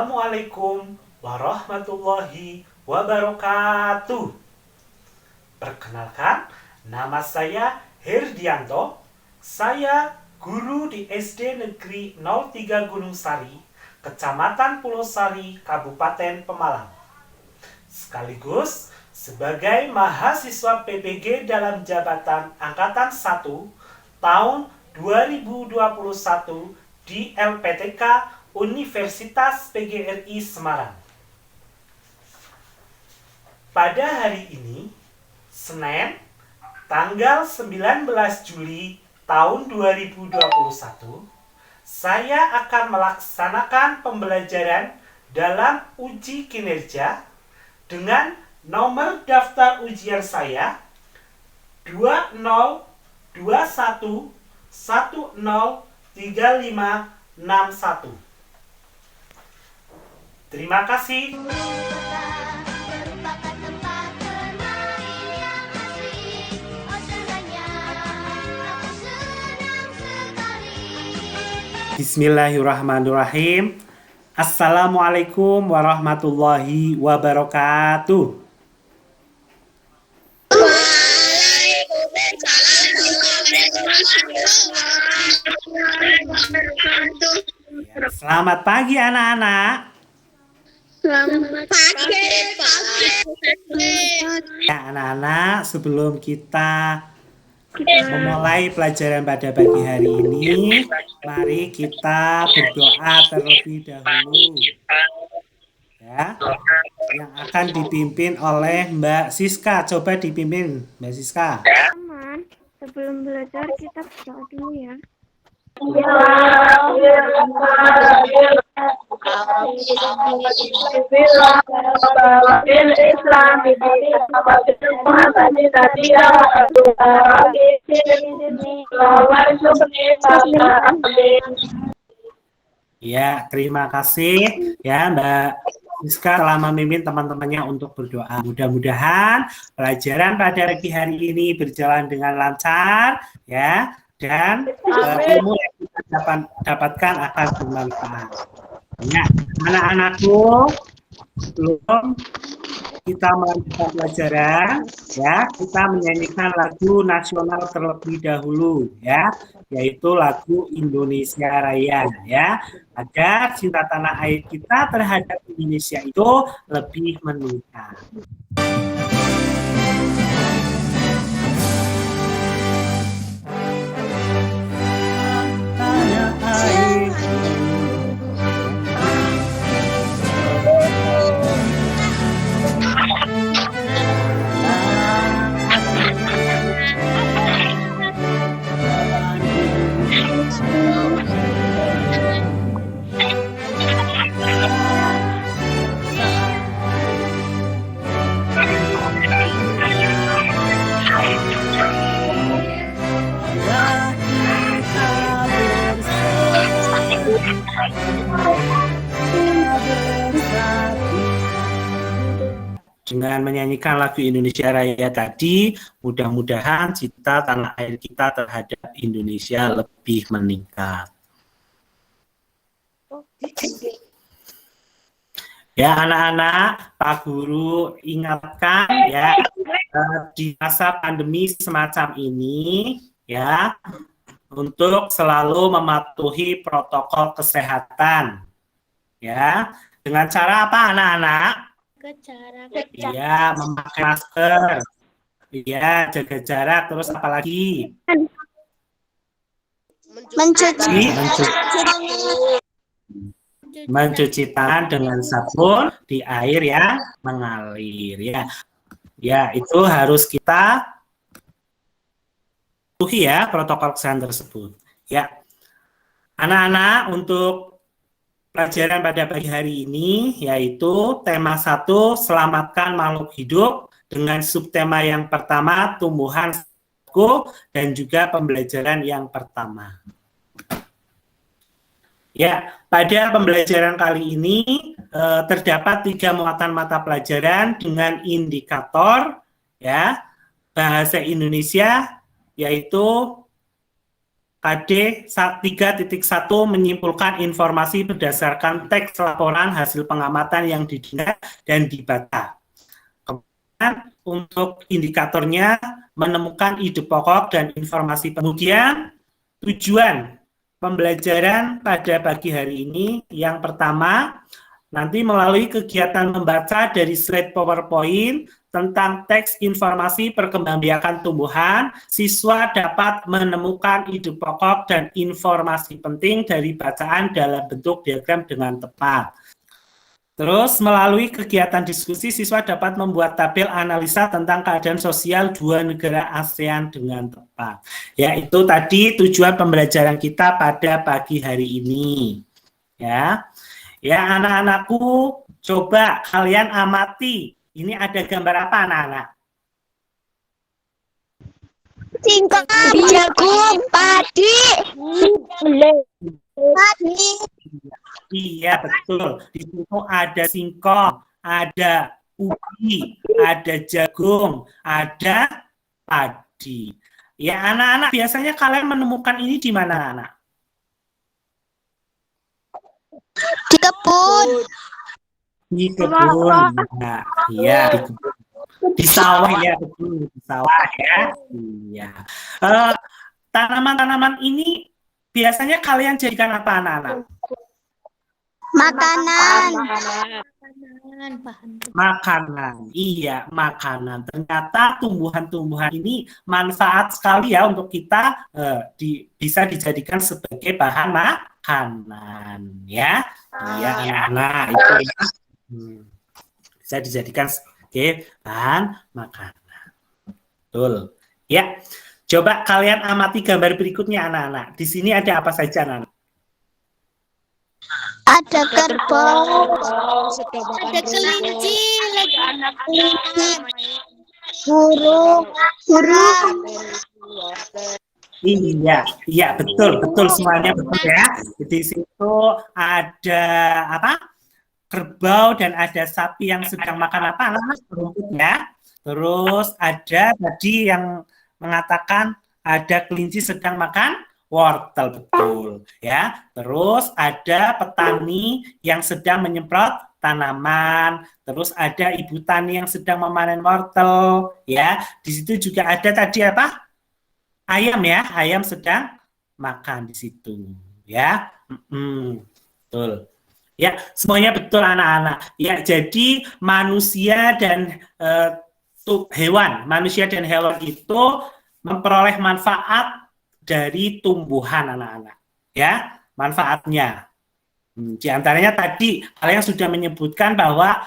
Assalamualaikum warahmatullahi wabarakatuh. Perkenalkan, nama saya Herdianto. Saya guru di SD Negeri 03 Gunung Sari, Kecamatan Pulau Sari, Kabupaten Pemalang. Sekaligus sebagai mahasiswa PPG dalam jabatan Angkatan 1 tahun 2021 di LPTK Universitas PGRI Semarang. Pada hari ini, Senin, tanggal 19 Juli tahun 2021, saya akan melaksanakan pembelajaran dalam uji kinerja dengan nomor daftar ujian saya 2021103561. Terima kasih. Bismillahirrahmanirrahim. Assalamualaikum warahmatullahi wabarakatuh. Selamat pagi anak-anak. Selamat pagi, Pak. Ya, anak-anak, sebelum kita memulai pelajaran pada pagi hari ini, mari kita berdoa terlebih dahulu. Ya, yang akan dipimpin oleh Mbak Siska. Coba dipimpin, Mbak Siska. Teman, sebelum belajar kita berdoa dulu ya. Ya, terima kasih ya Mbak Siska telah memimpin teman-temannya untuk berdoa. Mudah-mudahan pelajaran pada pagi hari ini berjalan dengan lancar ya, dan ilmu yang kita dapatkan akan bermanfaat. Ya, anak-anakku, sebelum kita melanjutkan pelajaran, ya, kita menyanyikan lagu nasional terlebih dahulu, ya, yaitu lagu Indonesia Raya, ya, agar cinta tanah air kita terhadap Indonesia itu lebih meningkat. Dengan menyanyikan lagu Indonesia Raya tadi, mudah-mudahan cinta tanah air kita terhadap Indonesia lebih meningkat. Ya anak-anak, Pak Guru ingatkan ya, di masa pandemi semacam ini ya, untuk selalu mematuhi protokol kesehatan. Ya, dengan cara apa anak-anak? Iya, memakai masker. Iya, jaga jarak. Terus apa lagi? Mencuci tangan dengan sabun di air yang mengalir. Ya, ya itu harus kita patuhi ya protokol kesehatan tersebut. Ya, anak-anak, untuk pelajaran pada pagi hari ini yaitu tema 1, selamatkan makhluk hidup, dengan subtema yang pertama tumbuhan, dan juga pembelajaran yang pertama. Ya, pada pembelajaran kali ini terdapat 3 muatan mata pelajaran dengan indikator ya bahasa Indonesia, yaitu KD 3.1 menyimpulkan informasi berdasarkan teks laporan hasil pengamatan yang didengar dan dibaca. Kemudian untuk indikatornya menemukan ide pokok dan informasi. Kemudian tujuan pembelajaran pada pagi hari ini yang pertama, nanti melalui kegiatan membaca dari slide PowerPoint tentang teks informasi perkembangbiakan tumbuhan, siswa dapat menemukan ide pokok dan informasi penting dari bacaan dalam bentuk diagram dengan tepat. Terus melalui kegiatan diskusi, siswa dapat membuat tabel analisa tentang keadaan sosial dua negara ASEAN dengan tepat. Ya, itu tadi tujuan pembelajaran kita pada pagi hari ini. Ya. Ya, anak-anakku, coba kalian amati. Ini ada gambar apa, anak-anak? Singkong, jagung, padi, padi. Iya, betul. Di situ ada singkong, ada ubi, ada jagung, ada padi. Ya, anak-anak, biasanya kalian menemukan ini di mana, anak? Di kebun. Di kebun. Nah, iya, di kebun. Di sawah ya, betul. Di sawah ya. Iya. Tanaman-tanaman ini biasanya kalian jadikan apa, anak-anak? Makanan. Makanan. Iya, makanan. Ternyata tumbuhan-tumbuhan ini manfaat sekali ya untuk kita bisa dijadikan sebagai bahan makanan ya. Iya, anak-anak itu ya. Bisa dijadikan sebagai bahan makanan. Betul. Ya. Coba kalian amati gambar berikutnya, anak-anak. Di sini ada apa saja, anak-anak? Ada kerbau, Ada kelinci, burung. Iya, betul semuanya betul ya. Di situ ada apa? Kerbau dan ada sapi yang sedang makan apa? Rumput ya. Terus ada tadi yang mengatakan ada kelinci sedang makan wortel, betul ya. Terus ada petani yang sedang menyemprot tanaman, terus ada ibu tani yang sedang memanen wortel ya. Di situ juga ada tadi apa? Ayam ya, ayam sedang makan di situ ya. Betul. Ya, semuanya betul anak-anak. Ya, jadi manusia dan manusia dan hewan itu memperoleh manfaat dari tumbuhan anak-anak. Ya, manfaatnya. Di antaranya tadi kalian sudah menyebutkan bahwa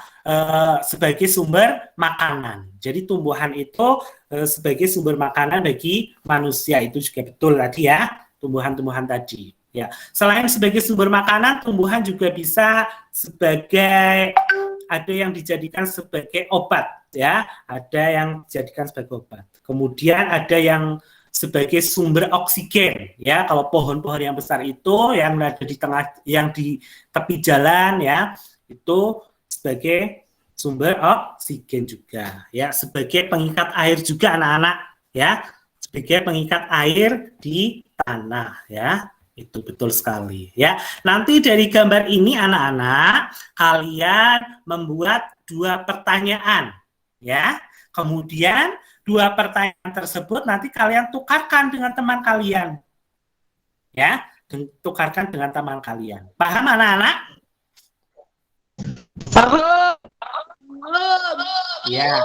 sebagai sumber makanan. Jadi tumbuhan itu sebagai sumber makanan bagi manusia, itu juga betul tadi ya, tumbuhan-tumbuhan tadi. Ya, selain sebagai sumber makanan, tumbuhan juga bisa sebagai ada yang dijadikan sebagai obat ya, ada yang dijadikan sebagai obat. Kemudian ada yang sebagai sumber oksigen ya, kalau pohon-pohon yang besar itu yang ada di tengah, yang di tepi jalan ya, itu sebagai sumber oksigen juga ya, sebagai pengikat air juga anak-anak ya, sebagai pengikat air di tanah ya. Itu betul sekali ya. Nanti dari gambar ini anak-anak kalian membuat 2 pertanyaan ya. Kemudian 2 pertanyaan tersebut nanti kalian tukarkan dengan teman kalian. Ya, tukarkan dengan teman kalian. Paham anak-anak? Paham. Ya.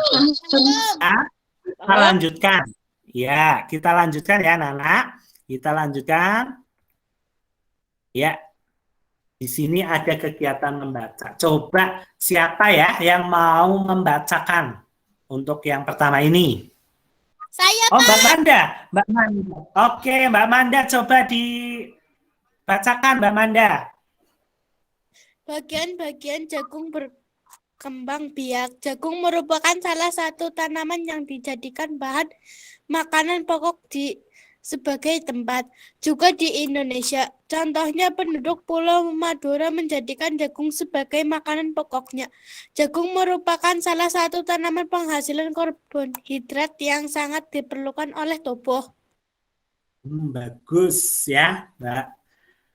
Kita lanjutkan. Ya, kita lanjutkan ya anak-anak. Kita lanjutkan. Ya, di sini ada kegiatan membaca. Coba siapa ya yang mau membacakan untuk yang pertama ini? Saya, Oh, Mbak Manda. Oke, Mbak Manda coba dibacakan, Mbak Manda. Bagian-bagian jagung berkembang biak. Jagung merupakan salah satu tanaman yang dijadikan bahan makanan pokok sebagai tempat. Juga di Indonesia. Contohnya penduduk Pulau Madura menjadikan jagung sebagai makanan pokoknya. Jagung merupakan salah satu tanaman penghasilan karbohidrat yang sangat diperlukan oleh tubuh. Bagus ya, Mbak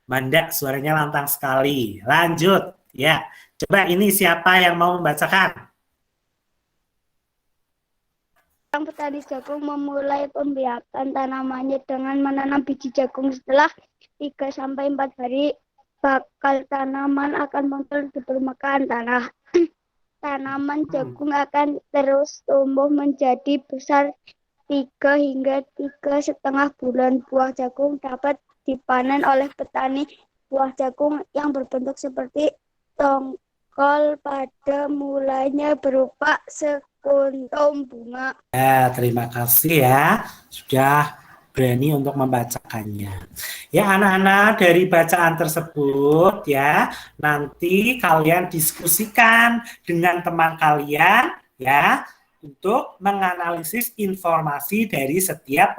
Manda, suaranya lantang sekali. Lanjut ya. Coba ini siapa yang mau membacakan? Seorang petani jagung memulai pembiakan tanamannya dengan menanam biji jagung. Setelah 3-4 hari, bakal tanaman akan muncul di permukaan tanah. Tanaman jagung akan terus tumbuh menjadi besar 3 hingga 3,5 bulan. Buah jagung dapat dipanen oleh petani. Buah jagung yang berbentuk seperti tongkol pada mulanya berupa sekuntum bunga. Ya, terima kasih ya. Sudah berani untuk membacakannya. Ya, anak-anak, dari bacaan tersebut ya, nanti kalian diskusikan dengan teman kalian ya untuk menganalisis informasi dari setiap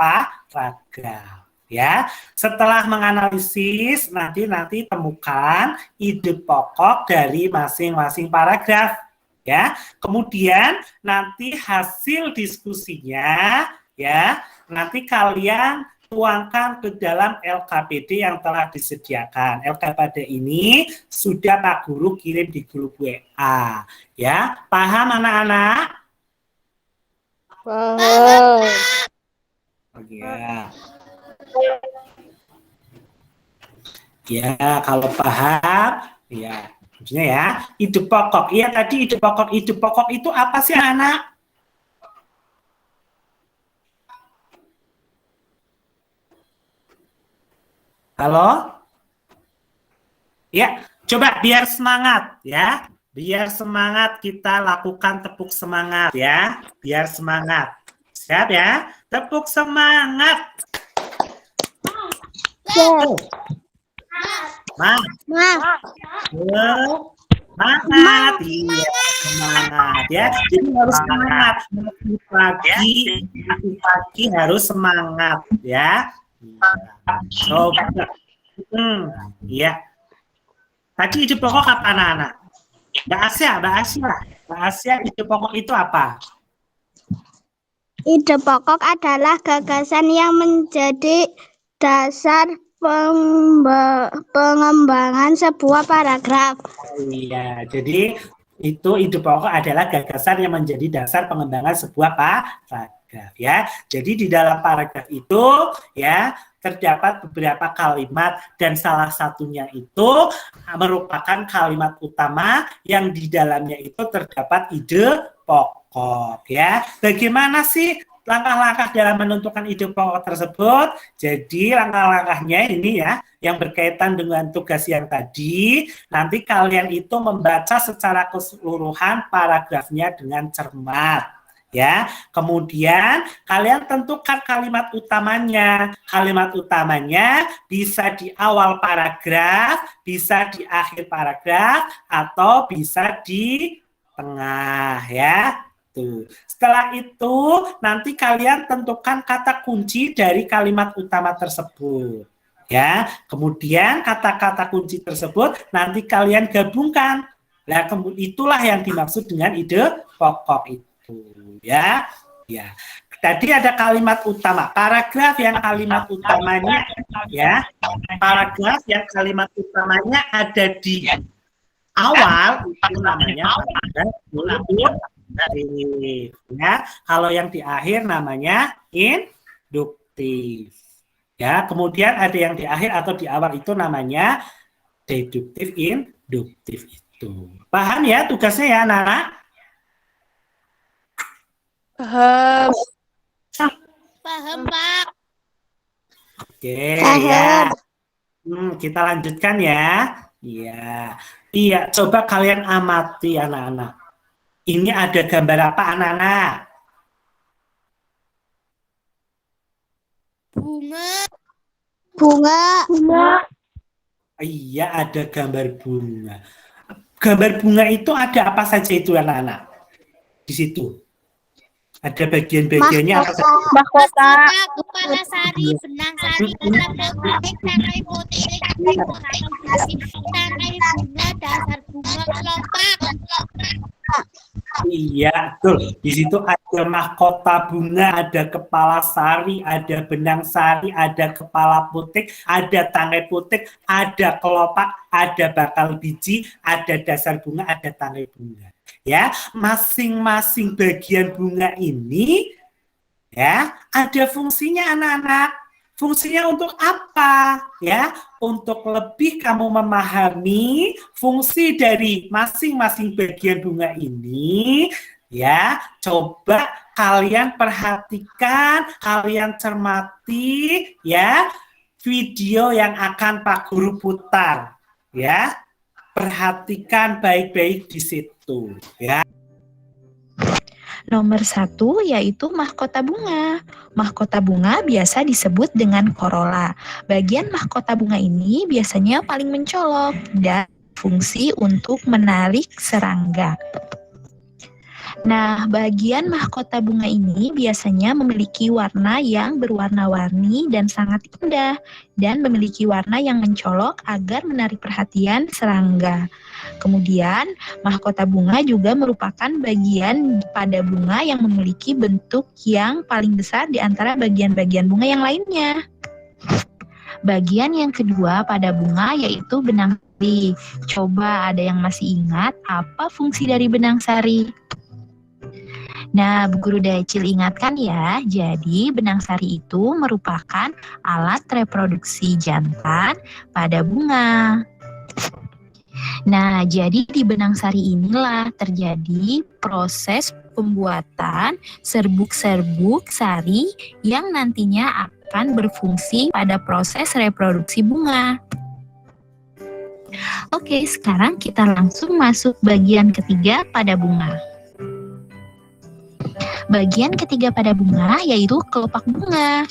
paragraf. Ya, setelah menganalisis nanti temukan ide pokok dari masing-masing paragraf. Ya, kemudian nanti hasil diskusinya ya, nanti kalian tuangkan ke dalam LKPD yang telah disediakan. LKPD ini sudah Pak Guru kirim di grup WA. Ya, paham anak-anak? Paham. Ya. Ya, kalau paham, ya. Maksudnya ya, ide pokok. Iya tadi ide pokok. Ide pokok itu apa sih anak? Halo? Ya, coba biar semangat ya. Biar semangat kita lakukan tepuk semangat ya. Biar semangat. Siap ya? Tepuk semangat. Semangat, iya, semangat ya. Jadi harus semangat. Pagi harus semangat ya. Coba. Iya. Tadi ide pokok apa anak-anak? Mbak Asia, ide pokok itu apa? Ide pokok adalah gagasan yang menjadi dasar pengembangan sebuah paragraf. Iya, jadi itu ide pokok adalah gagasan yang menjadi dasar pengembangan sebuah paragraf ya. Jadi di dalam paragraf itu ya terdapat beberapa kalimat dan salah satunya itu merupakan kalimat utama yang di dalamnya itu terdapat ide pokok ya. Bagaimana sih langkah-langkah dalam menentukan ide pokok tersebut? Jadi langkah-langkahnya ini ya, yang berkaitan dengan tugas yang tadi, nanti kalian itu membaca secara keseluruhan paragrafnya dengan cermat. Ya, kemudian kalian tentukan kalimat utamanya. Kalimat utamanya bisa di awal paragraf, bisa di akhir paragraf, atau bisa di tengah ya. Tuh. Setelah itu nanti kalian tentukan kata kunci dari kalimat utama tersebut. Ya, kemudian kata-kata kunci tersebut nanti kalian gabungkan. Nah, itulah yang dimaksud dengan ide pokok itu. Ya, ya. Tadi ada kalimat utama, paragraf yang kalimat utamanya ya. Paragraf yang kalimat utamanya ada di awal itu namanya paragraf ya, kalau yang di akhir namanya induktif. Ya, kemudian ada yang di akhir atau di awal itu namanya deduktif, induktif itu. Paham ya tugasnya ya, anak-anak? Paham. Paham, Pak. Oke, ya. Kita lanjutkan ya. Iya. Iya, coba kalian amati anak-anak. Ini ada gambar apa anak-anak? Bunga. Iya, ada gambar bunga. Gambar bunga itu ada apa saja itu anak-anak? Di situ. Ada bagian-bagiannya apa saja? Mahkota. Kepala sari, benang sari, tangkai putih, tangkai putih, tangkai bunga, dasar bunga, kelopak. Iya, betul. Di situ ada mahkota bunga, ada kepala sari, ada benang sari, ada kepala putik, ada tangkai putik, ada kelopak, ada bakal biji, ada dasar bunga, ada tangkai bunga. Ya, masing-masing bagian bunga ini ya ada fungsinya anak-anak. Fungsinya untuk apa? Ya, untuk lebih kamu memahami fungsi dari masing-masing bagian bunga ini, ya, coba kalian perhatikan, kalian cermati, ya, video yang akan Pak Guru putar, ya. Perhatikan baik-baik di situ, ya. Nomor 1 yaitu mahkota bunga. Mahkota bunga biasa disebut dengan corolla. Bagian mahkota bunga ini biasanya paling mencolok dan fungsi untuk menarik serangga. Nah, bagian mahkota bunga ini biasanya memiliki warna yang berwarna-warni dan sangat indah, dan memiliki warna yang mencolok agar menarik perhatian serangga. Kemudian, mahkota bunga juga merupakan bagian pada bunga yang memiliki bentuk yang paling besar di antara bagian-bagian bunga yang lainnya. Bagian yang kedua pada bunga yaitu benang sari. Coba ada yang masih ingat apa fungsi dari benang sari? Nah, Bu Guru Dacil ingatkan ya, jadi benang sari itu merupakan alat reproduksi jantan pada bunga. Nah, jadi di benang sari inilah terjadi proses pembuatan serbuk-serbuk sari yang nantinya akan berfungsi pada proses reproduksi bunga. Oke, sekarang kita langsung masuk bagian ketiga pada bunga. Bagian ketiga pada bunga yaitu kelopak bunga.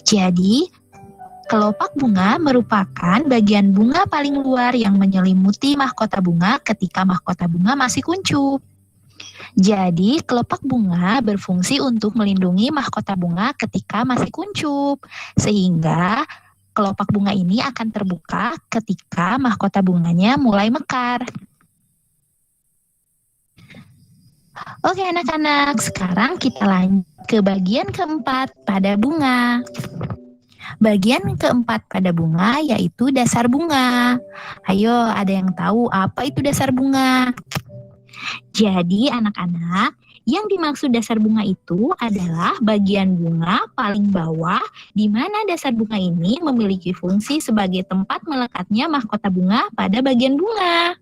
Jadi, kelopak bunga merupakan bagian bunga paling luar yang menyelimuti mahkota bunga ketika mahkota bunga masih kuncup. Jadi, kelopak bunga berfungsi untuk melindungi mahkota bunga ketika masih kuncup, sehingga kelopak bunga ini akan terbuka ketika mahkota bunganya mulai mekar. Oke anak-anak, sekarang kita lanjut ke bagian keempat pada bunga. Bagian keempat pada bunga yaitu dasar bunga. Ayo, ada yang tahu apa itu dasar bunga? Jadi anak-anak, yang dimaksud dasar bunga itu adalah bagian bunga paling bawah di mana dasar bunga ini memiliki fungsi sebagai tempat melekatnya mahkota bunga pada bagian bunga.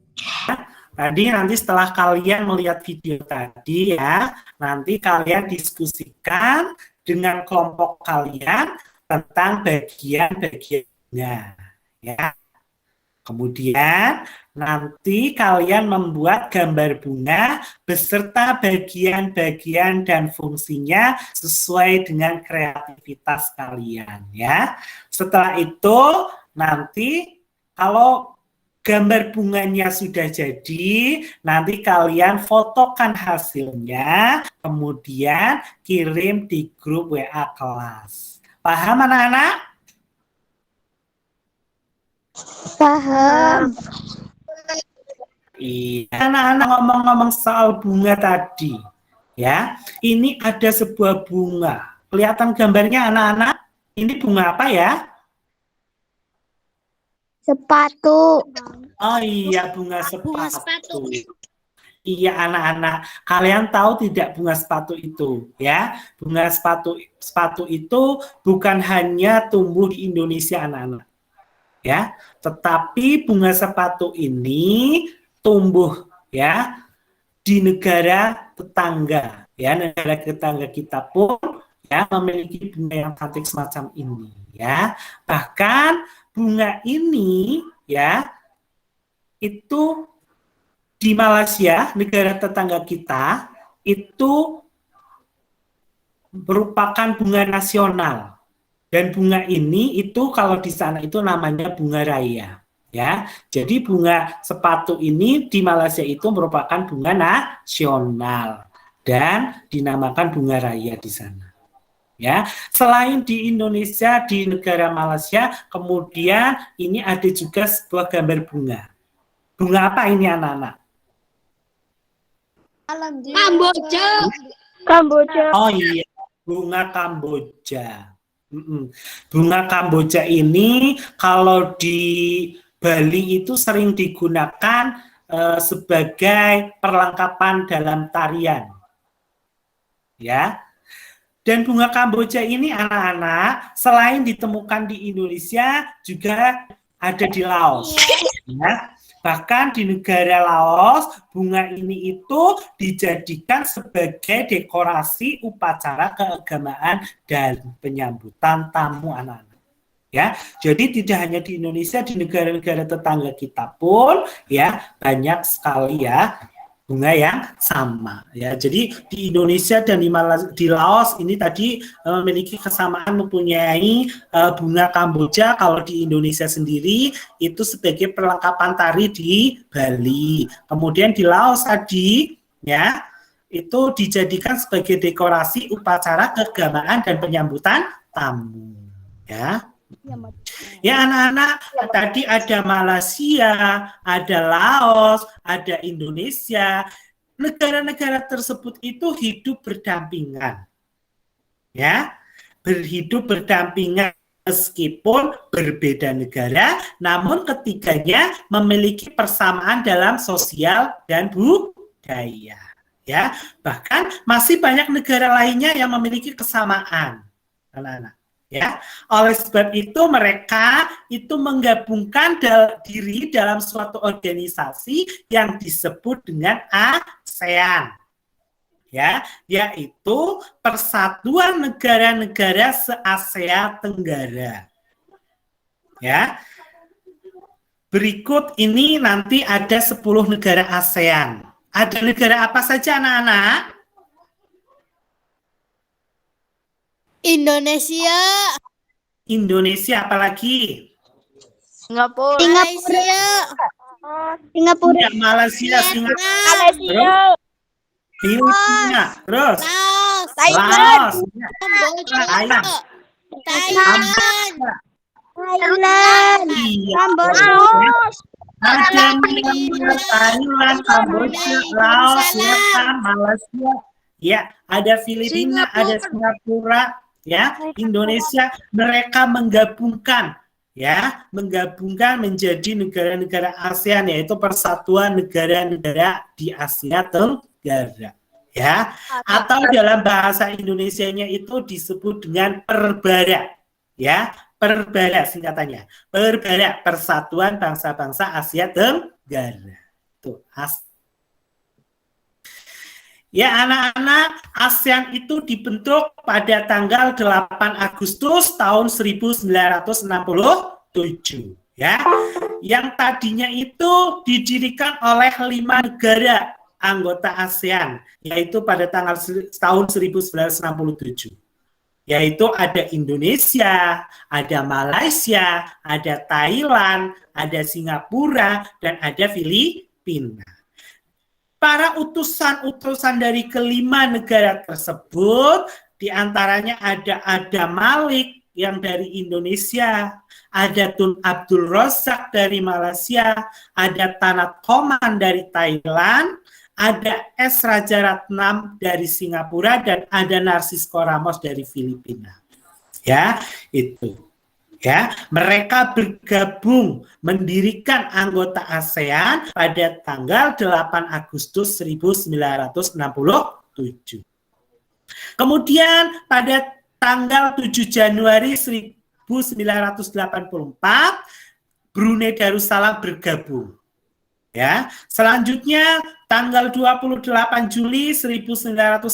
Tadi nanti setelah kalian melihat video tadi ya, nanti kalian diskusikan dengan kelompok kalian tentang bagian-bagiannya ya. Kemudian nanti kalian membuat gambar bunga beserta bagian-bagian dan fungsinya sesuai dengan kreativitas kalian ya. Setelah itu nanti kalau gambar bunganya sudah jadi, nanti kalian fotokan hasilnya, kemudian kirim di grup WA kelas. Paham anak-anak? Paham. Iya, anak-anak ngomong-ngomong soal bunga tadi, ya. Ini ada sebuah bunga. Kelihatan gambarnya anak-anak? Ini bunga apa ya? Sepatu. Oh iya, bunga sepatu. Bunga sepatu. Iya anak-anak, kalian tahu tidak bunga sepatu itu ya? Bunga sepatu itu bukan hanya tumbuh di Indonesia anak-anak. Ya, tetapi bunga sepatu ini tumbuh ya di negara tetangga. Ya, negara tetangga kita pun ya memiliki bunga yang cantik semacam ini ya. Bahkan bunga ini ya itu di Malaysia, negara tetangga kita, itu merupakan bunga nasional. Dan bunga ini itu kalau di sana itu namanya bunga raya. Ya, jadi bunga sepatu ini di Malaysia itu merupakan bunga nasional dan dinamakan bunga raya di sana. Ya, selain di Indonesia, di negara Malaysia, kemudian ini ada juga sebuah gambar bunga. Bunga apa ini anak-anak? Kamboja. Kamboja. Oh iya, bunga Kamboja. Bunga Kamboja ini kalau di Bali itu sering digunakan sebagai perlengkapan dalam tarian. Ya. Dan bunga Kamboja ini anak-anak selain ditemukan di Indonesia juga ada di Laos. Ya. Bahkan di negara Laos, bunga ini itu dijadikan sebagai dekorasi upacara keagamaan dan penyambutan tamu anak-anak. Ya, jadi tidak hanya di Indonesia, di negara-negara tetangga kita pun ya banyak sekali ya bunga yang sama ya. Jadi di Indonesia dan di Laos ini tadi memiliki kesamaan mempunyai bunga Kamboja. Kalau di Indonesia sendiri itu sebagai perlengkapan tari di Bali. Kemudian di Laos tadi ya itu dijadikan sebagai dekorasi upacara keagamaan dan penyambutan tamu ya. Ya anak-anak, tadi ada Malaysia, ada Laos, ada Indonesia. Negara-negara tersebut itu hidup berdampingan. Ya, berhidup berdampingan meskipun berbeda negara, namun ketiganya memiliki persamaan dalam sosial dan budaya. Ya, bahkan masih banyak negara lainnya yang memiliki kesamaan, anak-anak. Ya, oleh sebab itu mereka itu menggabungkan diri dalam suatu organisasi yang disebut dengan ASEAN. Ya, yaitu Persatuan Negara-Negara se-Asia Tenggara. Ya. Berikut ini nanti ada 10 negara ASEAN. Ada negara apa saja anak-anak? Indonesia. Indonesia apalagi? Singapura. Malaysia. Singapura. Tidak, Malaysia, Singapura. Malaysia. Filipina, terus Laos. Laos, Kamboja. Thailand, Thailand. Thailand. iya, Kamboja. ada Myanmar, Thailand, Kamboja, Laos, Vietnam, Malaysia, ya, ada Filipina, ada Singapura, ya, Indonesia. Mereka menggabungkan menjadi negara-negara ASEAN, yaitu Persatuan Negara-Negara di Asia Tenggara, ya. Atau dalam bahasa Indonesianya itu disebut dengan Perbara, ya. Perbara singkatannya. Perbara, Persatuan Bangsa-Bangsa Asia Tenggara. Tuh, ya anak-anak, ASEAN itu dibentuk pada tanggal 8 Agustus tahun 1967. Ya, yang tadinya itu didirikan oleh 5 negara anggota ASEAN, yaitu pada tahun 1967. Yaitu ada Indonesia, ada Malaysia, ada Thailand, ada Singapura, dan ada Filipina. Para utusan-utusan dari kelima negara tersebut, diantaranya ada Adam Malik yang dari Indonesia, ada Tun Abdul Razak dari Malaysia, ada Tanat Koman dari Thailand, ada S. Rajaratnam dari Singapura, dan ada Narcisco Ramos dari Filipina. Ya, itu. Ya, mereka bergabung mendirikan anggota ASEAN pada tanggal 8 Agustus 1967. Kemudian pada tanggal 7 Januari 1984 Brunei Darussalam bergabung. Ya, selanjutnya tanggal 28 Juli 1995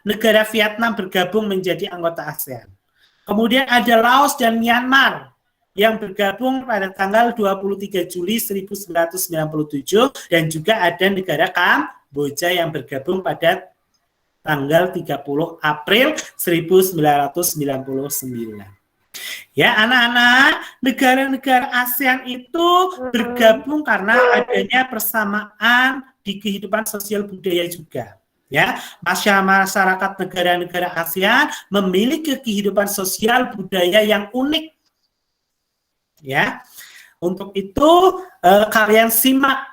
negara Vietnam bergabung menjadi anggota ASEAN. Kemudian ada Laos dan Myanmar yang bergabung pada tanggal 23 Juli 1997, dan juga ada negara Kamboja yang bergabung pada tanggal 30 April 1999. Ya anak-anak, negara-negara ASEAN itu bergabung karena adanya persamaan di kehidupan sosial budaya juga. Ya, masyarakat negara-negara ASEAN memiliki kehidupan sosial budaya yang unik. Ya, untuk itu kalian simak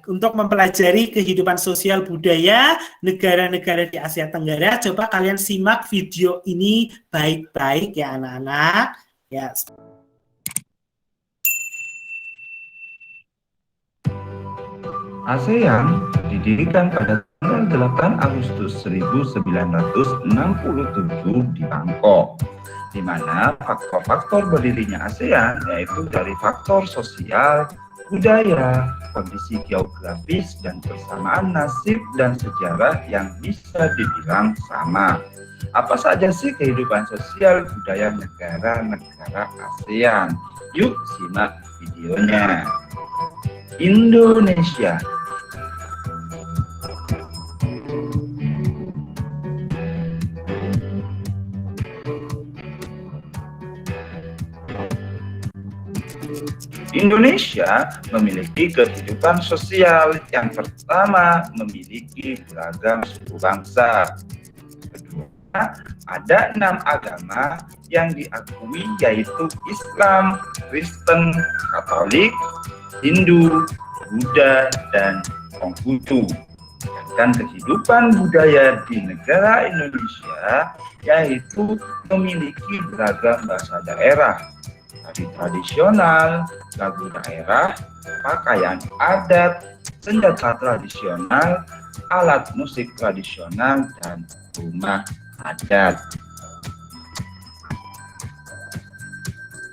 Untuk mempelajari kehidupan sosial budaya negara-negara di Asia Tenggara, coba kalian simak video ini baik-baik ya anak-anak. Ya. ASEAN didirikan pada tanggal 8 Agustus 1967 di Bangkok, di mana faktor-faktor berdirinya ASEAN yaitu dari faktor sosial, budaya, kondisi geografis, dan persamaan nasib dan sejarah yang bisa dibilang sama. Apa saja sih kehidupan sosial budaya negara-negara ASEAN? Yuk simak videonya. Indonesia. Indonesia memiliki kehidupan sosial yang pertama memiliki beragam suku bangsa. Kedua, ada 6 agama yang diakui yaitu Islam, Kristen, Katolik, Hindu, Buddha, dan Konghucu. Dan kehidupan budaya di negara Indonesia yaitu memiliki beragam bahasa daerah, tari tradisional, lagu daerah, pakaian adat, senjata tradisional, alat musik tradisional, dan rumah adat.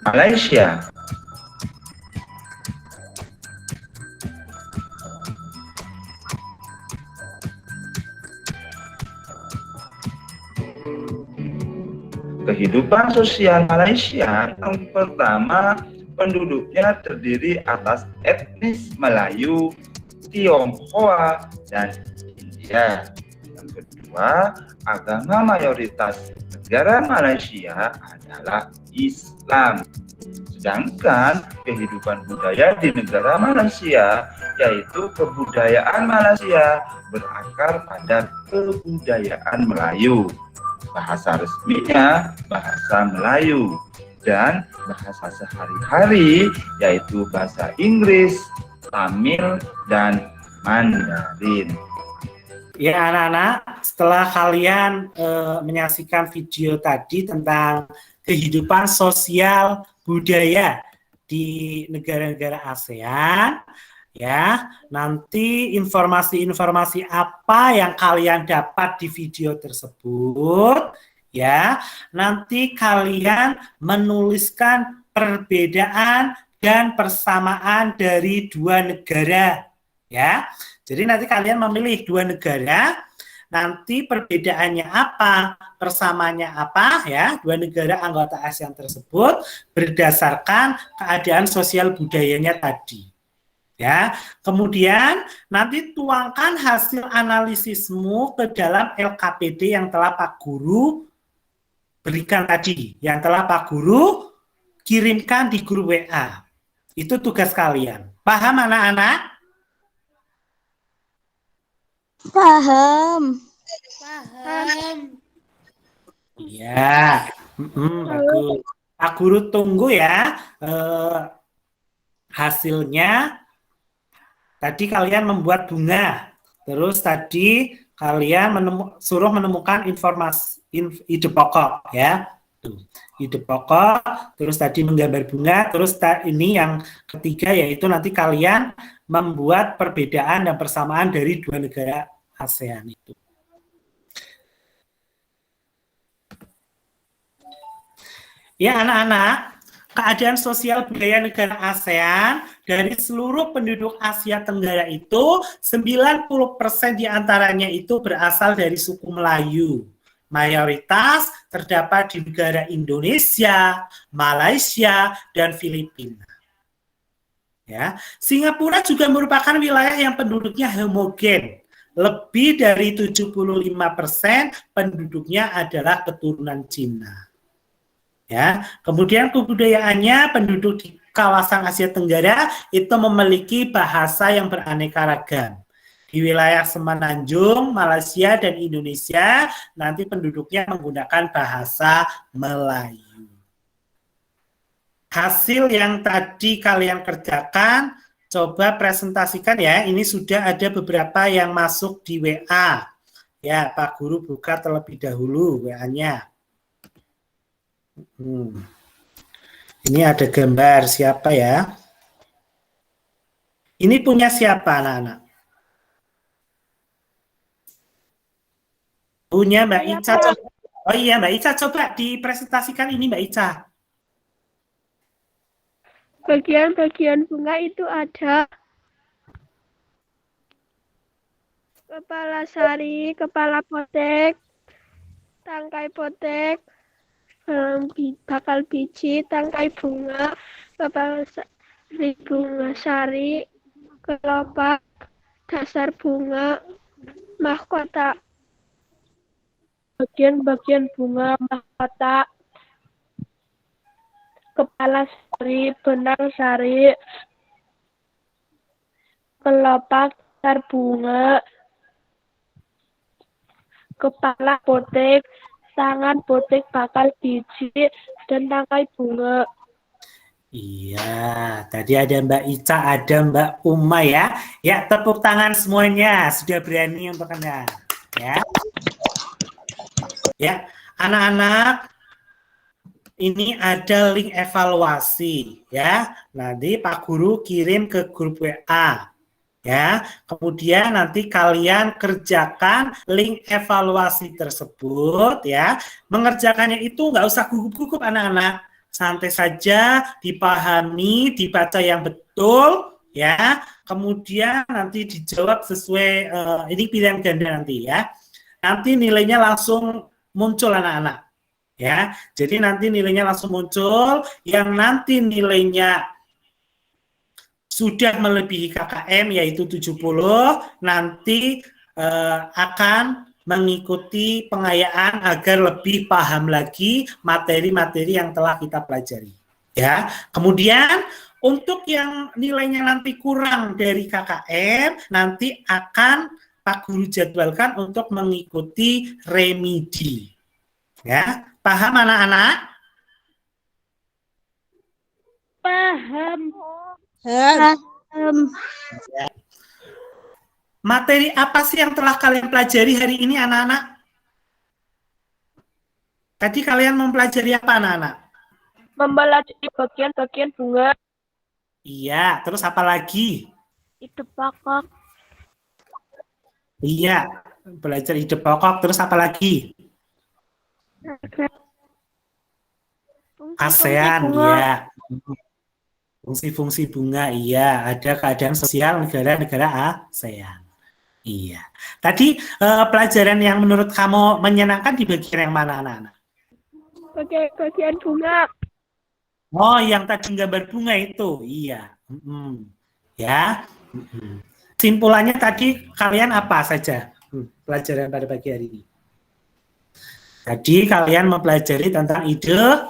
Malaysia. Kehidupan sosial Malaysia yang pertama, penduduknya terdiri atas etnis Melayu, Tionghoa, dan India. Yang kedua, agama mayoritas negara Malaysia adalah Islam. Sedangkan kehidupan budaya di negara Malaysia, yaitu kebudayaan Malaysia berakar pada kebudayaan Melayu. Bahasa resminya bahasa Melayu dan bahasa sehari-hari yaitu bahasa Inggris, Tamil, dan Mandarin. Ya anak-anak, setelah kalian menyaksikan video tadi tentang kehidupan sosial budaya di negara-negara ASEAN, ya, nanti informasi-informasi apa yang kalian dapat di video tersebut, ya, nanti kalian menuliskan perbedaan dan persamaan dari dua negara, ya. Jadi nanti kalian memilih dua negara, nanti perbedaannya apa, persamaannya apa, ya, dua negara anggota ASEAN tersebut berdasarkan keadaan sosial budayanya tadi. Ya, kemudian nanti tuangkan hasil analisismu ke dalam LKPD yang telah Pak Guru berikan tadi, yang telah Pak Guru kirimkan di grup WA. Itu tugas kalian. Paham anak-anak? Paham. Paham. Iya, bagus. Pak Guru tunggu ya hasilnya. Tadi kalian membuat bunga, terus tadi kalian suruh menemukan informasi ide pokok, ya. Tuh, ide pokok, terus tadi menggambar bunga, terus ini yang ketiga yaitu nanti kalian membuat perbedaan dan persamaan dari dua negara ASEAN itu. Ya anak-anak, keadaan sosial budaya negara ASEAN dari seluruh penduduk Asia Tenggara itu 90% diantaranya itu berasal dari suku Melayu. Mayoritas terdapat di negara Indonesia, Malaysia, dan Filipina. Ya, Singapura juga merupakan wilayah yang penduduknya homogen. Lebih dari 75% penduduknya adalah keturunan Cina. Ya, kemudian kebudayaannya penduduk di kawasan Asia Tenggara itu memiliki bahasa yang beraneka ragam. Di wilayah Semenanjung, Malaysia, dan Indonesia, nanti penduduknya menggunakan bahasa Melayu. Hasil yang tadi kalian kerjakan, coba presentasikan ya. Ini sudah ada beberapa yang masuk di WA. Ya, Pak Guru buka terlebih dahulu WA-nya. Ini ada gambar siapa ya? Ini punya siapa anak-anak? Punya Mbak Ica. Coba. Oh iya Mbak Ica, coba dipresentasikan ini Mbak Ica. Bagian-bagian bunga itu ada kepala sari, kepala potek, tangkai potek, bakal biji, tangkai bunga, kepala bunga sari, kelopak, dasar bunga, mahkota. Bagian-bagian bunga mahkota, kepala sari, benang sari, kelopak, dasar bunga, kepala potek, tangan potek, bakal biji, dan tangkai bunga. Iya, tadi ada Mbak Ica, ada Mbak Uma ya. Ya, tepuk tangan semuanya. Sudah berani untuk Anda. Ya. Ya, anak-anak, ini ada link evaluasi ya. Nanti Pak Guru kirim ke grup WA. Ya, kemudian nanti kalian kerjakan link evaluasi tersebut ya. Mengerjakannya itu nggak usah gugup-gugup anak-anak. Santai saja, dipahami, dibaca yang betul ya. Kemudian nanti dijawab sesuai ini pilihan ganda nanti ya. Nanti nilainya langsung muncul anak-anak ya. Jadi nanti nilainya langsung muncul, yang nanti nilainya sudah melebihi KKM yaitu 70, nanti akan mengikuti pengayaan agar lebih paham lagi materi-materi yang telah kita pelajari ya. Kemudian untuk yang nilainya nanti kurang dari KKM, nanti akan Pak Guru jadwalkan untuk mengikuti remedi. Ya, paham anak-anak? Paham. Ya. Materi apa sih yang telah kalian pelajari hari ini anak-anak? Tadi kalian mempelajari apa anak-anak? Mempelajari bagian-bagian bunga. Iya, terus apa lagi? Itu pokok. Iya, belajar ide pokok, terus apa lagi? ASEAN, iya. Fungsi-fungsi bunga, iya. Ada keadaan sosial negara-negara ASEAN. Iya. Tadi pelajaran yang menurut kamu menyenangkan di bagian yang mana, anak-anak? Bagian bunga. Oh, yang tadi gambar bunga itu, iya. Ya. Simpulannya tadi kalian apa saja pelajaran pada pagi hari ini? Tadi kalian mempelajari tentang ide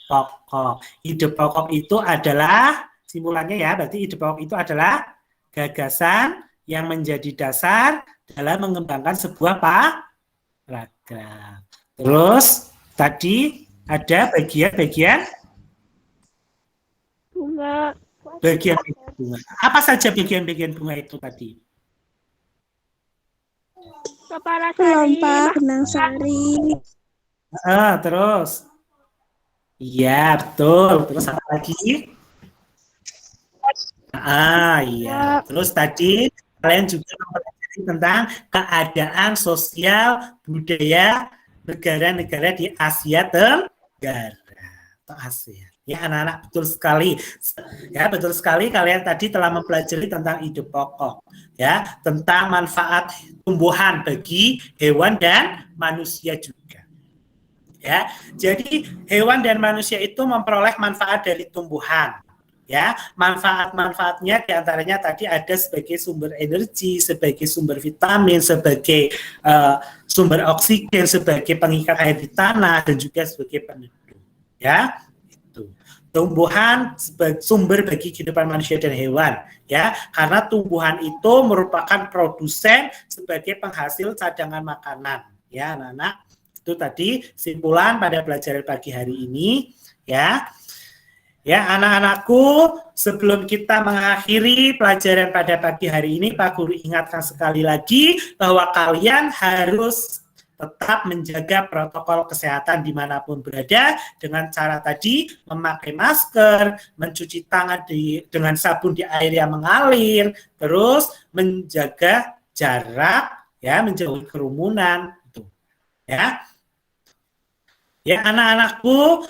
pokok. Ide pokok itu adalah, simpulannya ya, berarti ide pokok itu adalah gagasan yang menjadi dasar dalam mengembangkan sebuah paragraf. Terus tadi ada bagian-bagian Bunga. Bagian bunga. Apa saja bagian-bagian bunga itu tadi? Kepala sari. Kelopak, benang sari. Terus. Iya, betul. Terus apa lagi? Iya. Terus tadi kalian juga mempelajari tentang keadaan sosial budaya negara-negara di Asia Tenggara atau ASEAN. Ya anak-anak, betul sekali. Ya betul sekali, kalian tadi telah mempelajari tentang ide pokok, ya, tentang manfaat tumbuhan bagi hewan dan manusia juga. Ya, jadi hewan dan manusia itu memperoleh manfaat dari tumbuhan. Ya, manfaat-manfaatnya diantaranya tadi ada sebagai sumber energi, sebagai sumber vitamin, sebagai sumber oksigen, sebagai pengikat air di tanah, dan juga sebagai peneduh. Ya, itu tumbuhan sebagai sumber bagi kehidupan manusia dan hewan. Ya, karena tumbuhan itu merupakan produsen sebagai penghasil cadangan makanan. Ya, anak-anak, itu tadi simpulan pada pelajaran pagi hari ini. Ya. Ya, anak-anakku, sebelum kita mengakhiri pelajaran pada pagi hari ini, Pak Guru ingatkan sekali lagi bahwa kalian harus tetap menjaga protokol kesehatan dimanapun berada dengan cara tadi memakai masker, mencuci tangan dengan sabun di air yang mengalir, terus menjaga jarak, ya, menjauhi kerumunan, itu, ya. Ya, anak-anakku,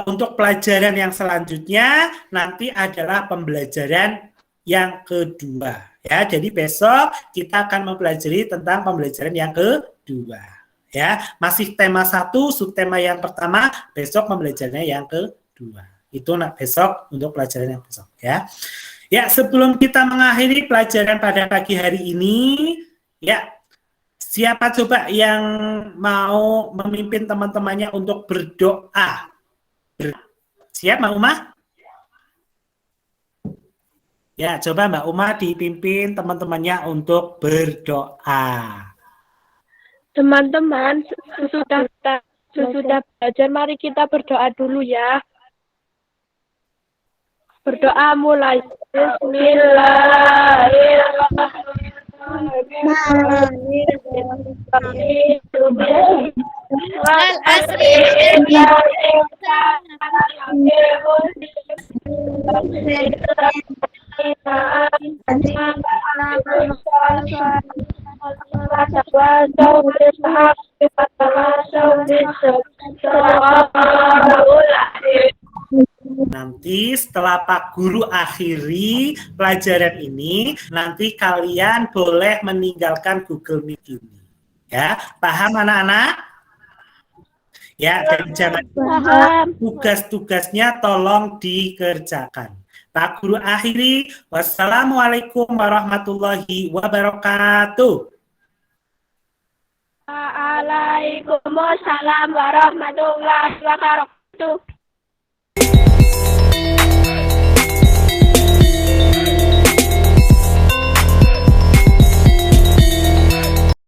untuk pelajaran yang selanjutnya nanti adalah pembelajaran yang kedua. Ya, jadi besok kita akan mempelajari tentang pembelajaran yang kedua. Ya, masih tema 1, subtema yang pertama, besok pembelajarannya yang kedua. Itu besok untuk pelajaran yang besok, ya. Ya, sebelum kita mengakhiri pelajaran pada pagi hari ini, ya, siapa coba yang mau memimpin teman-temannya untuk berdoa? Siap, Mbak Uma? Ya, coba Mbak Uma dipimpin teman-temannya untuk berdoa. Teman-teman, sesudah belajar, mari kita berdoa dulu ya. Berdoa mulai. Bismillahirrahmanirrahim. Nanti setelah Pak Guru akhiri pelajaran ini, nanti kalian boleh meninggalkan Google Meet ini. Ya, paham anak-anak? Ya, dan jangan lupa tugas-tugasnya tolong dikerjakan. Pak Guru akhiri. Wassalamualaikum warahmatullahi wabarakatuh. Waalaikumsalam warahmatullahi wabarakatuh.